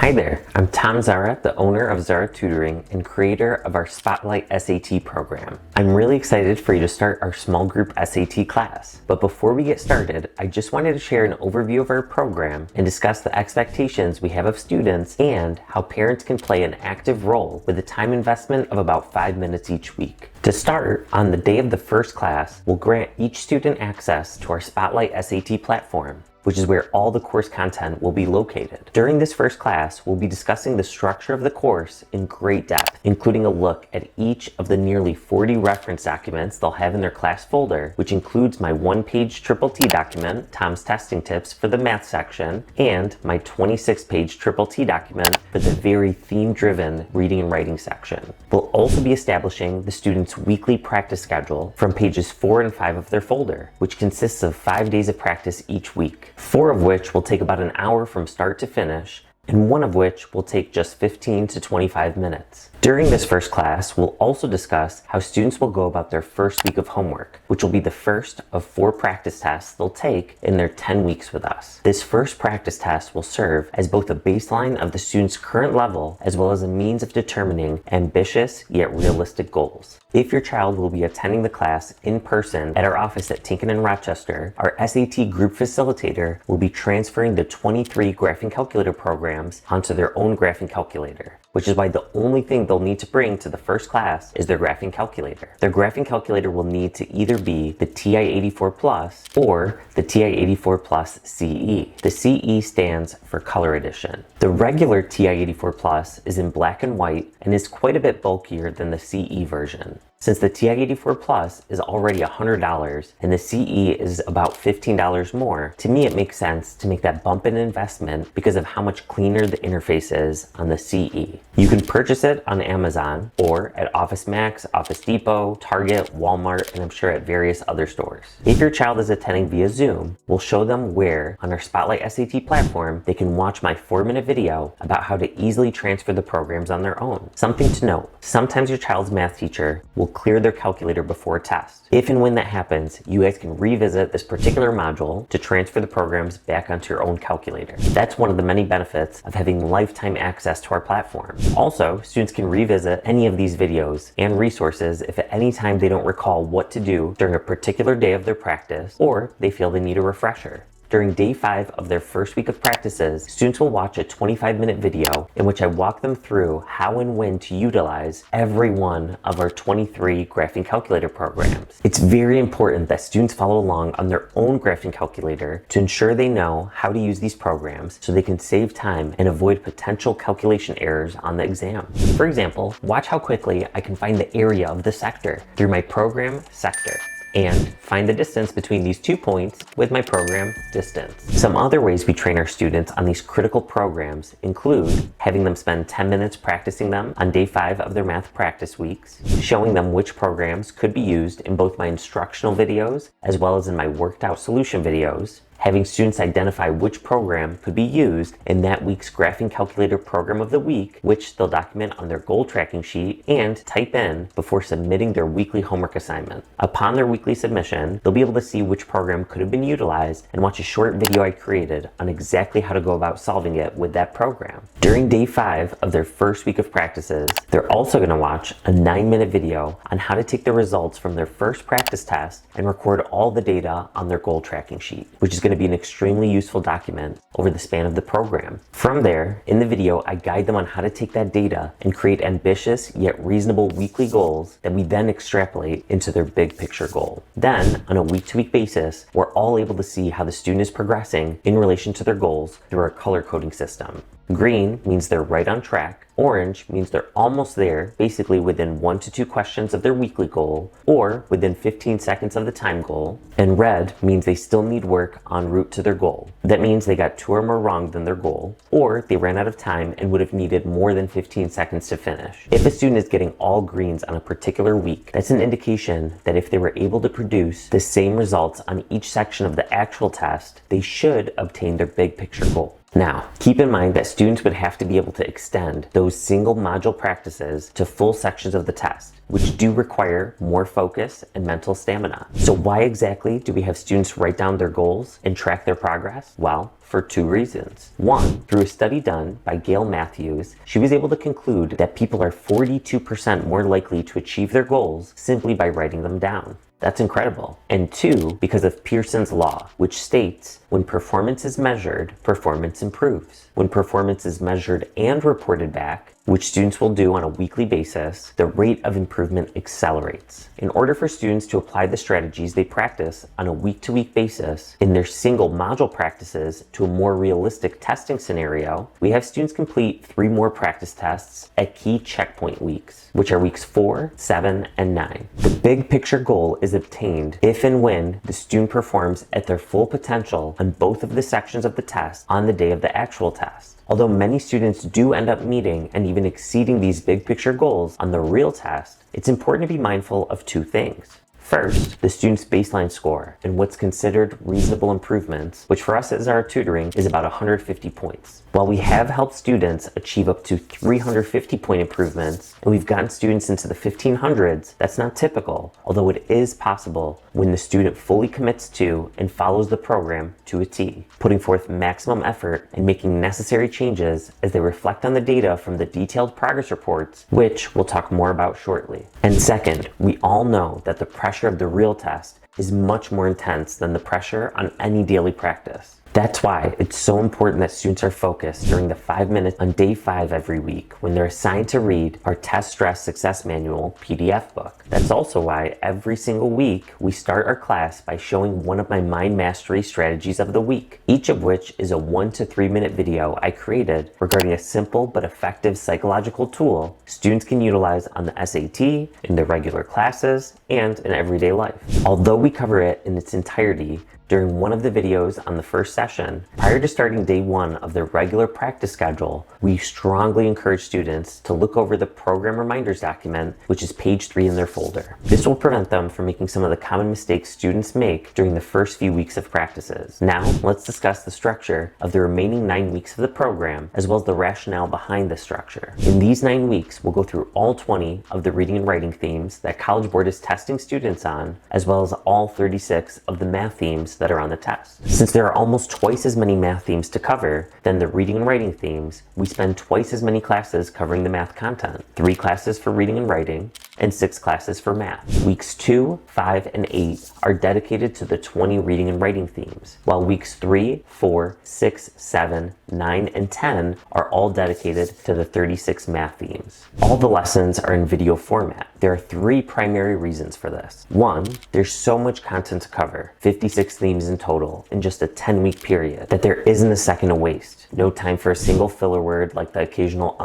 Hi there, I'm Tom Zara, the owner of Zara Tutoring and creator of our Spotlight SAT program. I'm really excited for you to start our small group SAT class. But before we get started, I just wanted to share an overview of our program and discuss the expectations we have of students and how parents can play an active role with a time investment of about 5 minutes each week. To start, on the day of the first class, we'll grant each student access to our Spotlight SAT platform, which is where all the course content will be located. During this first class, we'll be discussing the structure of the course in great depth, including a look at each of the nearly 40 reference documents they'll have in their class folder, which includes my one-page Triple T document, Tom's Testing Tips for the math section, and my 26-page Triple T document for the very theme-driven reading and writing section. We'll also be establishing the students' weekly practice schedule from pages 4 and 5 of their folder, which consists of 5 days of practice each week. 4 of which will take about an hour from start to finish, and 1 of which will take just 15 to 25 minutes. During this first class, we'll also discuss how students will go about their first week of homework, which will be the first of 4 practice tests they'll take in their 10 weeks with us. This first practice test will serve as both a baseline of the student's current level, as well as a means of determining ambitious yet realistic goals. If your child will be attending the class in person at our office at Tinkin and Rochester, our SAT group facilitator will be transferring the 23 graphing calculator programs onto their own graphing calculator, which is why the only thing they'll need to bring to the first class is their graphing calculator. Their graphing calculator will need to either be the TI-84 Plus or the TI-84 Plus CE. The CE stands for Color Edition. The regular TI-84 Plus is in black and white and is quite a bit bulkier than the CE version. Since the TI-84 Plus is already $100 and the CE is about $15 more, to me it makes sense to make that bump in investment because of how much cleaner the interface is on the CE. You can purchase it on Amazon or at Office Max, Office Depot, Target, Walmart, and I'm sure at various other stores. If your child is attending via Zoom, we'll show them where on our Spotlight SAT platform they can watch my 4-minute video about how to easily transfer the programs on their own. Something to note, sometimes your child's math teacher will clear their calculator before a test. If and when that happens, you guys can revisit this particular module to transfer the programs back onto your own calculator. That's one of the many benefits of having lifetime access to our platform. Also, students can revisit any of these videos and resources if at any time they don't recall what to do during a particular day of their practice or they feel they need a refresher. During day 5 of their first week of practices, students will watch a 25-minute video in which I walk them through how and when to utilize every one of our 23 graphing calculator programs. It's very important that students follow along on their own graphing calculator to ensure they know how to use these programs so they can save time and avoid potential calculation errors on the exam. For example, watch how quickly I can find the area of the sector through my program sector, and find the distance between these 2 points with my program distance. Some other ways we train our students on these critical programs include having them spend 10 minutes practicing them on day 5 of their math practice weeks, showing them which programs could be used in both my instructional videos as well as in my worked out solution videos, having students identify which program could be used in that week's graphing calculator program of the week, which they'll document on their goal tracking sheet and type in before submitting their weekly homework assignment. Upon their weekly submission, they'll be able to see which program could have been utilized and watch a short video I created on exactly how to go about solving it with that program. During day 5 of their first week of practices, they're also going to watch a 9-minute video on how to take the results from their first practice test and record all the data on their goal tracking sheet, which is going to be an extremely useful document over the span of the program. From there, in the video, I guide them on how to take that data and create ambitious yet reasonable weekly goals that we then extrapolate into their big picture goal. Then, on a week-to-week basis, we're all able to see how the student is progressing in relation to their goals through our color coding system. Green means they're right on track. Orange means they're almost there, basically within 1 to 2 questions of their weekly goal, or within 15 seconds of the time goal. And red means they still need work en route to their goal. That means they got 2 or more wrong than their goal, or they ran out of time and would have needed more than 15 seconds to finish. If a student is getting all greens on a particular week, that's an indication that if they were able to produce the same results on each section of the actual test, they should obtain their big picture goal. Now, keep in mind that students would have to be able to extend those single module practices to full sections of the test, which do require more focus and mental stamina. So why exactly do we have students write down their goals and track their progress? Well, for two reasons. One, through a study done by Gail Matthews, she was able to conclude that people are 42% more likely to achieve their goals simply by writing them down. That's incredible. And two, because of Pearson's law, which states when performance is measured, performance improves. When performance is measured and reported back, which students will do on a weekly basis, the rate of improvement accelerates. In order for students to apply the strategies they practice on a week-to-week basis in their single module practices to a more realistic testing scenario, we have students complete 3 more practice tests at key checkpoint weeks, which are weeks 4, 7, and 9. The big picture goal is obtained if and when the student performs at their full potential on both of the sections of the test on the day of the actual test. Although many students do end up meeting and even exceeding these big picture goals on the real test, it's important to be mindful of 2 things. First, the student's baseline score and what's considered reasonable improvements, which for us at Zara Tutoring is about 150 points. While we have helped students achieve up to 350 point improvements, and we've gotten students into the 1500s, that's not typical, although it is possible when the student fully commits to and follows the program to a T, putting forth maximum effort and making necessary changes as they reflect on the data from the detailed progress reports, which we'll talk more about shortly. And second, we all know that the pressure of the real test is much more intense than the pressure on any daily practice. That's why it's so important that students are focused during the 5 minutes on day 5 every week when they're assigned to read our Test Stress Success Manual PDF book. That's also why every single week we start our class by showing one of my mind mastery strategies of the week, each of which is a 1 to 3 minute video I created regarding a simple but effective psychological tool students can utilize on the SAT, in their regular classes, and in everyday life. Although we cover it in its entirety during one of the videos on the first session, prior to starting day 1 of their regular practice schedule, we strongly encourage students to look over the program reminders document, which is page 3 in their folder. This will prevent them from making some of the common mistakes students make during the first few weeks of practices. Now, let's discuss the structure of the remaining 9 weeks of the program, as well as the rationale behind the structure. In these 9 weeks, we'll go through all 20 of the reading and writing themes that College Board is testing students on, as well as all 36 of the math themes that are on the test. Since there are almost twice as many math themes to cover than the reading and writing themes, we spend twice as many classes covering the math content. 3 classes for reading and writing, and 6 classes for math. Weeks 2, 5, and 8 are dedicated to the 20 reading and writing themes, while weeks 3, 4, 6, 7, 9, and 10 are all dedicated to the 36 math themes. All the lessons are in video format. There are 3 primary reasons for this. 1, there's so much content to cover, 56 themes in total, in just a 10-week period, that there isn't a second to waste. No time for a single filler word like the occasional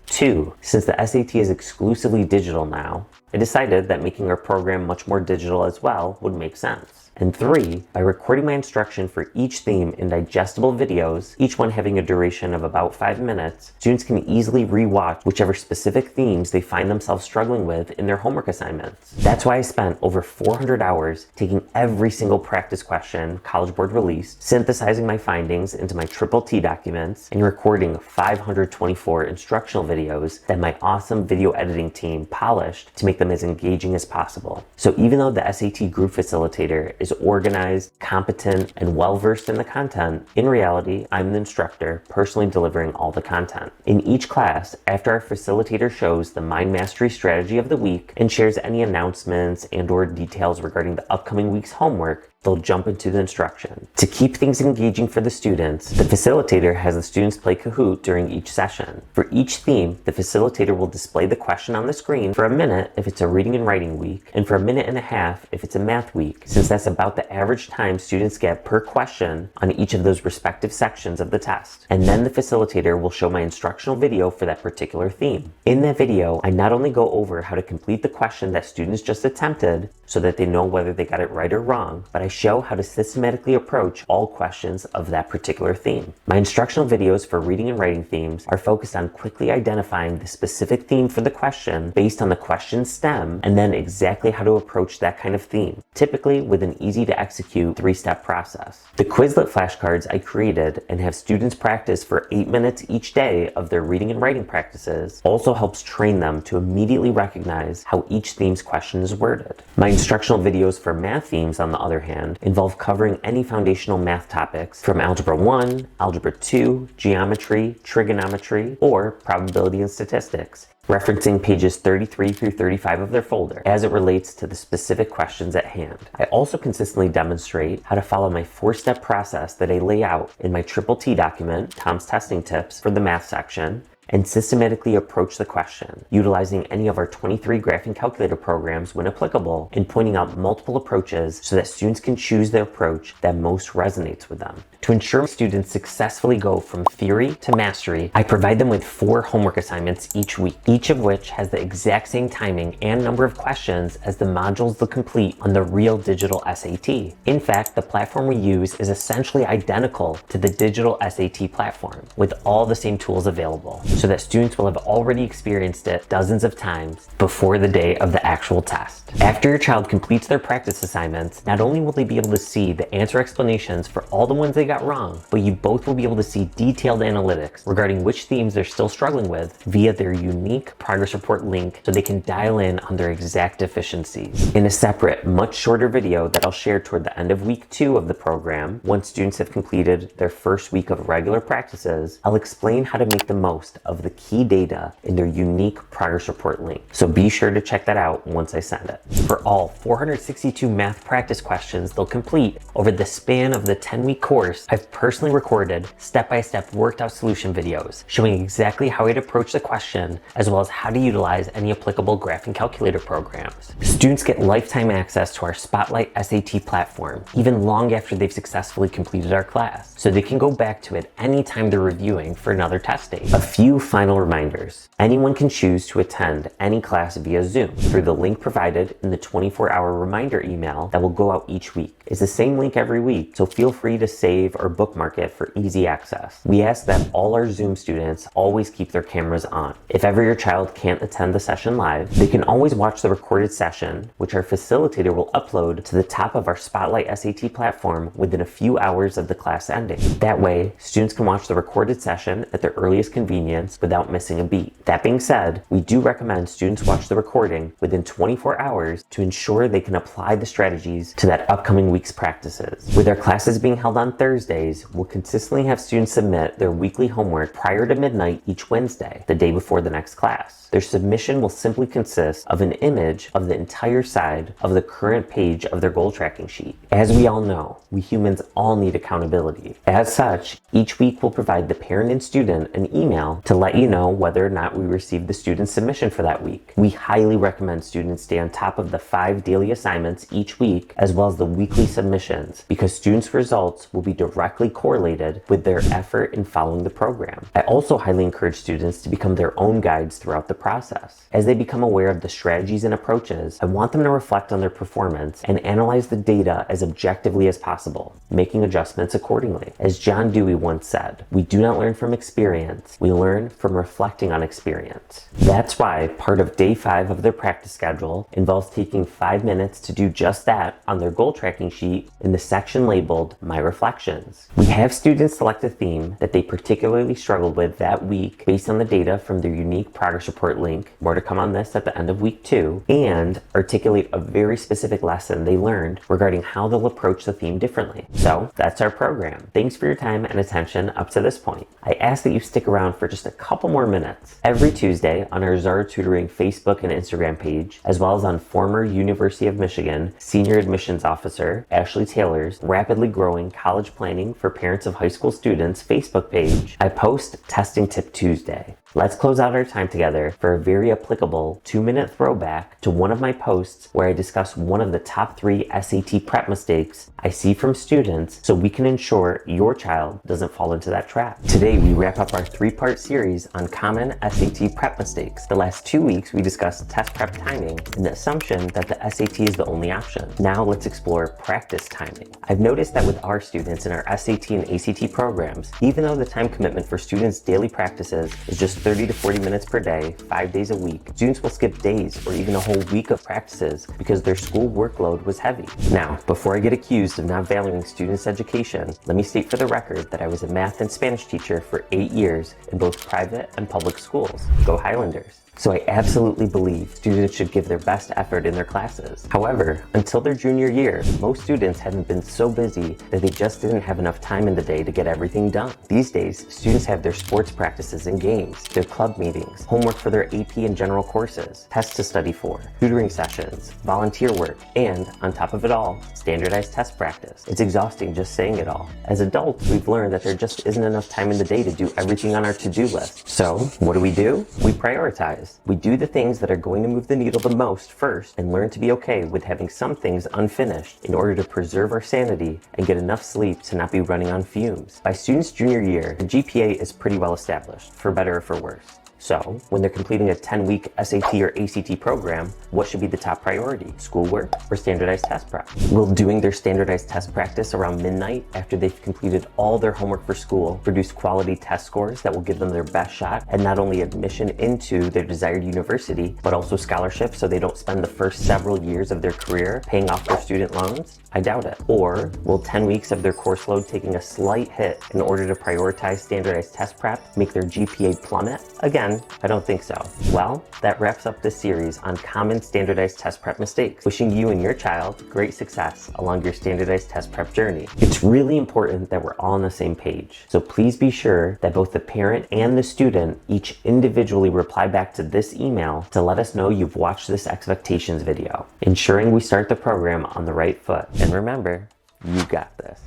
2, since the SAT is exclusively digital now, I decided that making our program much more digital as well would make sense. And 3, by recording my instruction for each theme in digestible videos, each one having a duration of about 5 minutes, students can easily re-watch whichever specific themes they find themselves struggling with in their homework assignments. That's why I spent over 400 hours taking every single practice question College Board released, synthesizing my findings into my Triple T documents, and recording 524 instructional videos that my awesome video editing team polished to make them as engaging as possible. So even though the SAT group facilitator is organized, competent, and well-versed in the content, in reality, I'm the instructor personally delivering all the content. In each class, after our facilitator shows the mind mastery strategy of the week and shares any announcements and/or details regarding the upcoming week's homework, they'll jump into the instruction. To keep things engaging for the students, the facilitator has the students play Kahoot during each session. For each theme, the facilitator will display the question on the screen for a minute if it's a reading and writing week, and for a minute and a half if it's a math week, since that's about the average time students get per question on each of those respective sections of the test. And then the facilitator will show my instructional video for that particular theme. In that video, I not only go over how to complete the question that students just attempted so that they know whether they got it right or wrong, but I show how to systematically approach all questions of that particular theme. My instructional videos for reading and writing themes are focused on quickly identifying the specific theme for the question based on the question's stem, and then exactly how to approach that kind of theme, typically with an easy to execute 3-step process. The Quizlet flashcards I created and have students practice for 8 minutes each day of their reading and writing practices also helps train them to immediately recognize how each theme's question is worded. My instructional videos for math themes, on the other hand, involve covering any foundational math topics from Algebra 1, Algebra 2, Geometry, Trigonometry, or Probability and Statistics, referencing pages 33 through 35 of their folder as it relates to the specific questions at hand. I also consistently demonstrate how to follow my 4-step process that I lay out in my Triple T document, Tom's Testing Tips, for the math section, and systematically approach the question, utilizing any of our 23 graphing calculator programs when applicable, and pointing out multiple approaches so that students can choose the approach that most resonates with them. To ensure students successfully go from theory to mastery, I provide them with 4 homework assignments each week, each of which has the exact same timing and number of questions as the modules they'll complete on the real digital SAT. In fact, the platform we use is essentially identical to the digital SAT platform, with all the same tools available, so that students will have already experienced it dozens of times before the day of the actual test. After your child completes their practice assignments, not only will they be able to see the answer explanations for all the ones they got wrong, but you both will be able to see detailed analytics regarding which themes they're still struggling with via their unique progress report link, so they can dial in on their exact deficiencies. In a separate, much shorter video that I'll share toward the end of week 2 of the program, once students have completed their first week of regular practices, I'll explain how to make the most of the key data in their unique progress report link. So be sure to check that out once I send it. For all 462 math practice questions they'll complete over the span of the 10-week course, I've personally recorded step-by-step worked out solution videos showing exactly how I'd approach the question, as well as how to utilize any applicable graphing calculator programs. Students get lifetime access to our Spotlight SAT platform, even long after they've successfully completed our class, so they can go back to it anytime they're reviewing for another test date. A few final reminders. Anyone can choose to attend any class via Zoom through the link provided in the 24-hour reminder email that will go out each week. It's the same link every week, so feel free to save or bookmark it for easy access. We ask that all our Zoom students always keep their cameras on. If ever your child can't attend the session live, they can always watch the recorded session, which our facilitator will upload to the top of our Spotlight SAT platform within a few hours of the class ending. That way, students can watch the recorded session at their earliest convenience without missing a beat. That being said, we do recommend students watch the recording within 24 hours to ensure they can apply the strategies to that upcoming week's practices. With our classes being held on Thursdays, we'll consistently have students submit their weekly homework prior to midnight each Wednesday, the day before the next class. Their submission will simply consist of an image of the entire side of the current page of their goal tracking sheet. As we all know, we humans all need accountability. As such, each week we'll provide the parent and student an email to let you know whether or not we received the student's submission for that week. We highly recommend students stay on top of the 5 daily assignments each week, as well as the weekly submissions, because students' results will be directly correlated with their effort in following the program. I also highly encourage students to become their own guides throughout the process. As they become aware of the strategies and approaches, I want them to reflect on their performance and analyze the data as objectively as possible, making adjustments accordingly. As John Dewey once said, we do not learn from experience, we learn from reflecting on experience. That's why part of day 5 of their practice schedule involves taking 5 minutes to do just that on their goal tracking sheet in the section labeled My Reflections. We have students select a theme that they particularly struggled with that week based on the data from their unique progress report link, more to come on this at the end of week 2, and articulate a very specific lesson they learned regarding how they'll approach the theme differently. So that's our program. Thanks for your time and attention up to this point. I ask that you stick around for just a couple more minutes. Every Tuesday on our Zara Tutoring Facebook and Instagram page, as well as on former University of Michigan Senior Admissions Officer Ashley Taylor's rapidly growing College Planning for Parents of High School Students Facebook page, I post Testing Tip Tuesday. Let's close out our time together for a very applicable 2-minute throwback to one of my posts where I discuss one of the top 3 SAT prep mistakes I see from students so we can ensure your child doesn't fall into that trap. Today, we wrap up our 3-part series on common SAT prep mistakes. The last 2 weeks, we discussed test prep timing and the assumption that the SAT is the only option. Now let's explore practice timing. I've noticed that with our students in our SAT and ACT programs, even though the time commitment for students' daily practices is just 30 to 40 minutes per day, 5 days a week, students will skip days or even a whole week of practices because their school workload was heavy. Now, before I get accused of not valuing students' education, let me state for the record that I was a math and Spanish teacher for 8 years in both private and public schools. Go Highlanders! So I absolutely believe students should give their best effort in their classes. However, until their junior year, most students haven't been so busy that they just didn't have enough time in the day to get everything done. These days, students have their sports practices and games, their club meetings, homework for their AP and general courses, tests to study for, tutoring sessions, volunteer work, and, on top of it all, standardized test practice. It's exhausting just saying it all. As adults, we've learned that there just isn't enough time in the day to do everything on our to-do list. So, what do? We prioritize. We do the things that are going to move the needle the most first and learn to be okay with having some things unfinished in order to preserve our sanity and get enough sleep to not be running on fumes. By students' junior year, the GPA is pretty well established, for better or for worse. So, when they're completing a 10-week SAT or ACT program, what should be the top priority? Schoolwork or standardized test prep? Will doing their standardized test practice around midnight after they've completed all their homework for school produce quality test scores that will give them their best shot at not only admission into their desired university, but also scholarship so they don't spend the first several years of their career paying off their student loans? I doubt it. Or will 10 weeks of their course load taking a slight hit in order to prioritize standardized test prep make their GPA plummet? Again, I don't think so. Well, that wraps up this series on common standardized test prep mistakes. Wishing you and your child great success along your standardized test prep journey. It's really important that we're all on the same page. So please be sure that both the parent and the student each individually reply back to this email to let us know you've watched this expectations video, ensuring we start the program on the right foot. And remember, you got this.